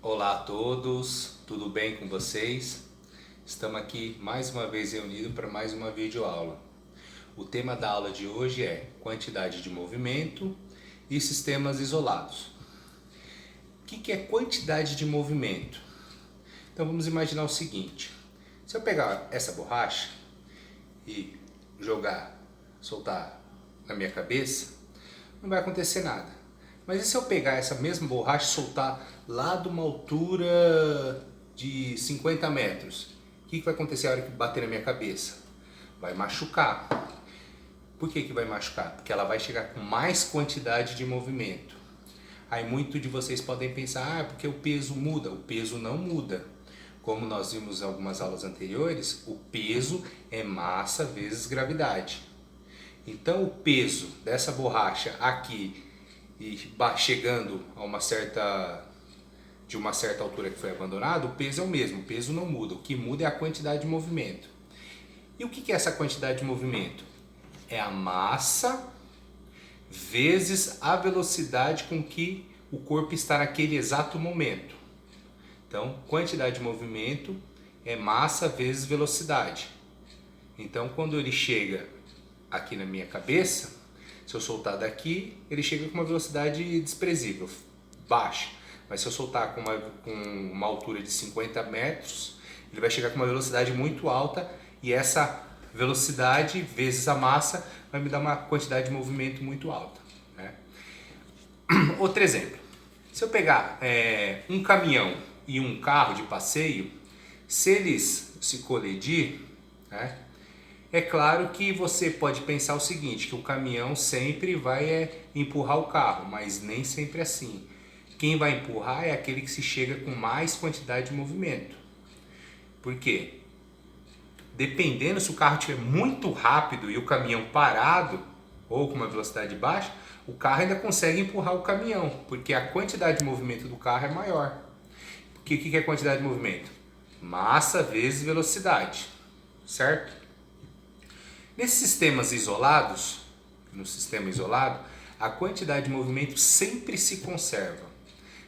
Olá a todos, tudo bem com vocês? Estamos aqui mais uma vez reunidos para mais uma videoaula. O tema da aula de hoje é quantidade de movimento e sistemas isolados. O que é quantidade de movimento? Então vamos imaginar o seguinte: se eu pegar essa borracha e soltar na minha cabeça, não vai acontecer nada. Mas e se eu pegar essa mesma borracha e soltar lá de uma altura de 50 metros? O que vai acontecer a hora que bater na minha cabeça? Vai machucar. Por que vai machucar? Porque ela vai chegar com mais quantidade de movimento. Aí muitos de vocês podem pensar, porque o peso muda. O peso não muda. Como nós vimos em algumas aulas anteriores, o peso é massa vezes gravidade. Então o peso dessa borracha aqui e chegando a uma certa altura que foi abandonado, o peso é o mesmo, o peso não muda, o que muda é a quantidade de movimento. E o que é essa quantidade de movimento? É a massa vezes a velocidade com que o corpo está naquele exato momento. Então, quantidade de movimento é massa vezes velocidade. Então, quando ele chega aqui na minha cabeça, se eu soltar daqui, ele chega com uma velocidade desprezível, baixa. Mas se eu soltar com uma altura de 50 metros, ele vai chegar com uma velocidade muito alta e essa velocidade vezes a massa vai me dar uma quantidade de movimento muito alta, né? Outro exemplo, se eu pegar um caminhão e um carro de passeio, se eles se colidir, né, é claro que você pode pensar o seguinte, que o caminhão sempre vai empurrar o carro, mas nem sempre é assim. Quem vai empurrar é aquele que se chega com mais quantidade de movimento. Por quê? Dependendo, se o carro estiver muito rápido e o caminhão parado, ou com uma velocidade baixa, o carro ainda consegue empurrar o caminhão, porque a quantidade de movimento do carro é maior. O que é quantidade de movimento? Massa vezes velocidade, certo? Nesses sistemas isolados, no sistema isolado, a quantidade de movimento sempre se conserva.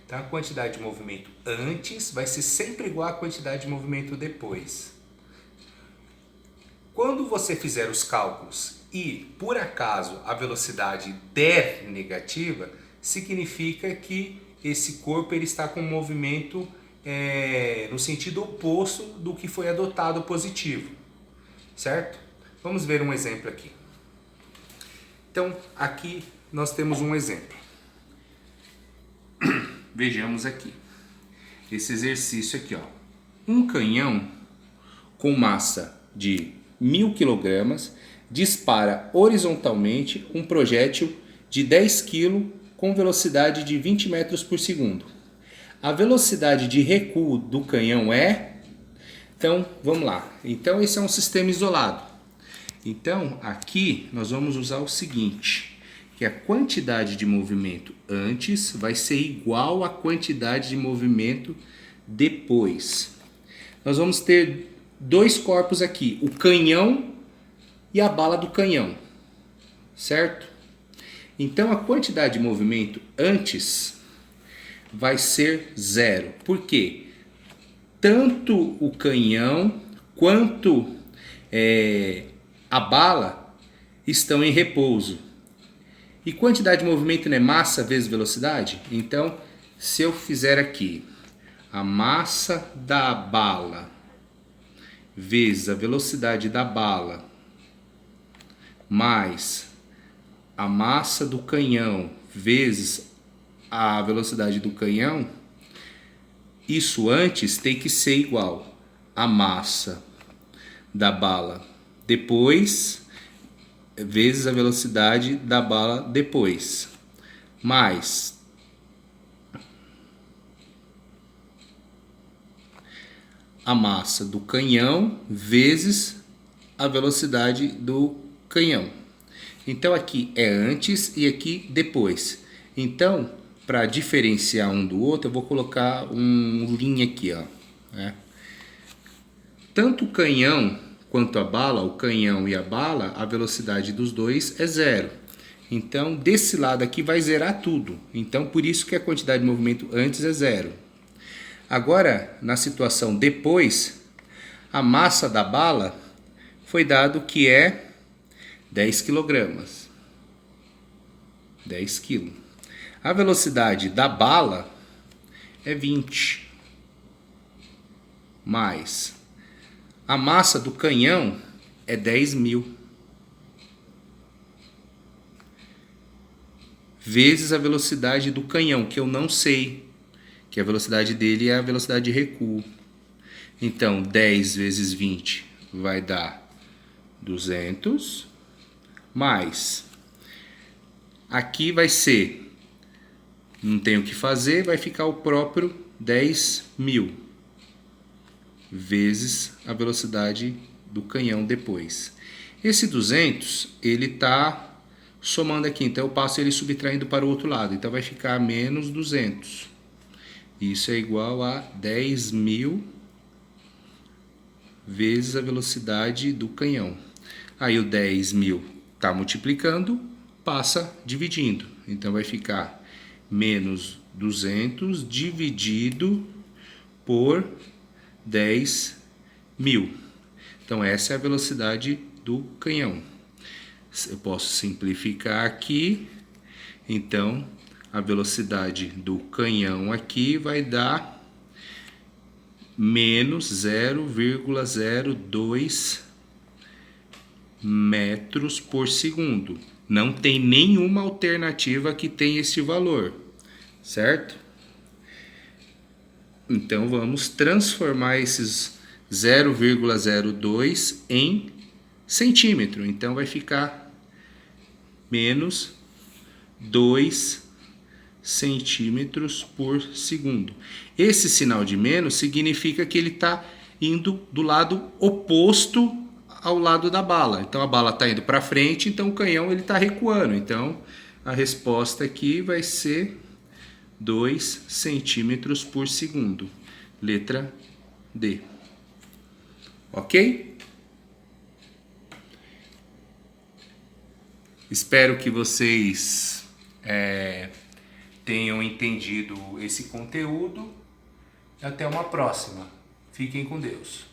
Então a quantidade de movimento antes vai ser sempre igual à quantidade de movimento depois. Quando você fizer os cálculos e por acaso a velocidade der negativa, significa que esse corpo ele está com um movimento no sentido oposto do que foi adotado positivo, certo? Vamos ver um exemplo aqui. Então, aqui nós temos um exemplo. Vejamos aqui. Esse exercício aqui, ó. Um canhão com massa de 1000 kg dispara horizontalmente um projétil de 10 kg com velocidade de 20 metros por segundo. A velocidade de recuo do canhão é... Então, vamos lá. Então, esse é um sistema isolado. Então, aqui nós vamos usar o seguinte, que a quantidade de movimento antes vai ser igual à quantidade de movimento depois. Nós vamos ter dois corpos aqui, o canhão e a bala do canhão, certo? Então, a quantidade de movimento antes vai ser zero. Por quê? Tanto o canhão quanto a bala estão em repouso. E quantidade de movimento não é massa vezes velocidade? Então, se eu fizer aqui a massa da bala vezes a velocidade da bala mais a massa do canhão vezes a velocidade do canhão, isso antes tem que ser igual a massa da bala depois vezes a velocidade da bala depois, mais a massa do canhão vezes a velocidade do canhão. Então aqui é antes e aqui depois. Então, para diferenciar um do outro, eu vou colocar um linha aqui, ó, né? Tanto o canhão quanto a bala, o canhão e a bala, a velocidade dos dois é zero. Então, desse lado aqui vai zerar tudo. Então, por isso que a quantidade de movimento antes é zero. Agora, na situação depois, a massa da bala foi dado que é 10 kg. 10 kg. A velocidade da bala é 20. Mais a massa do canhão é 10.000. Vezes a velocidade do canhão, que eu não sei, que a velocidade dele é a velocidade de recuo. Então, 10 vezes 20 vai dar 200, mais, aqui vai ser, não tem o que fazer, vai ficar o próprio 10.000, vezes a velocidade do canhão depois. Esse 200, ele está somando aqui, então eu passo ele subtraindo para o outro lado, então vai ficar menos 200. Isso é igual a 10.000 vezes a velocidade do canhão. Aí o 10.000 está multiplicando, passa dividindo. Então vai ficar menos 200 dividido por 10.000. Então essa é a velocidade do canhão. Eu posso simplificar aqui. Então a velocidade do canhão aqui vai dar menos 0,02 metros por segundo. Não tem nenhuma alternativa que tenha esse valor, certo? Então vamos transformar esses 0,02 em centímetro. Então vai ficar menos 2 centímetros por segundo. Esse sinal de menos significa que ele está indo do lado oposto ao lado da bala. Então a bala está indo para frente, então o canhão ele está recuando. Então a resposta aqui vai ser 2 centímetros por segundo. Letra D. Ok? Espero que vocês tenham entendido esse conteúdo. Até uma próxima. Fiquem com Deus.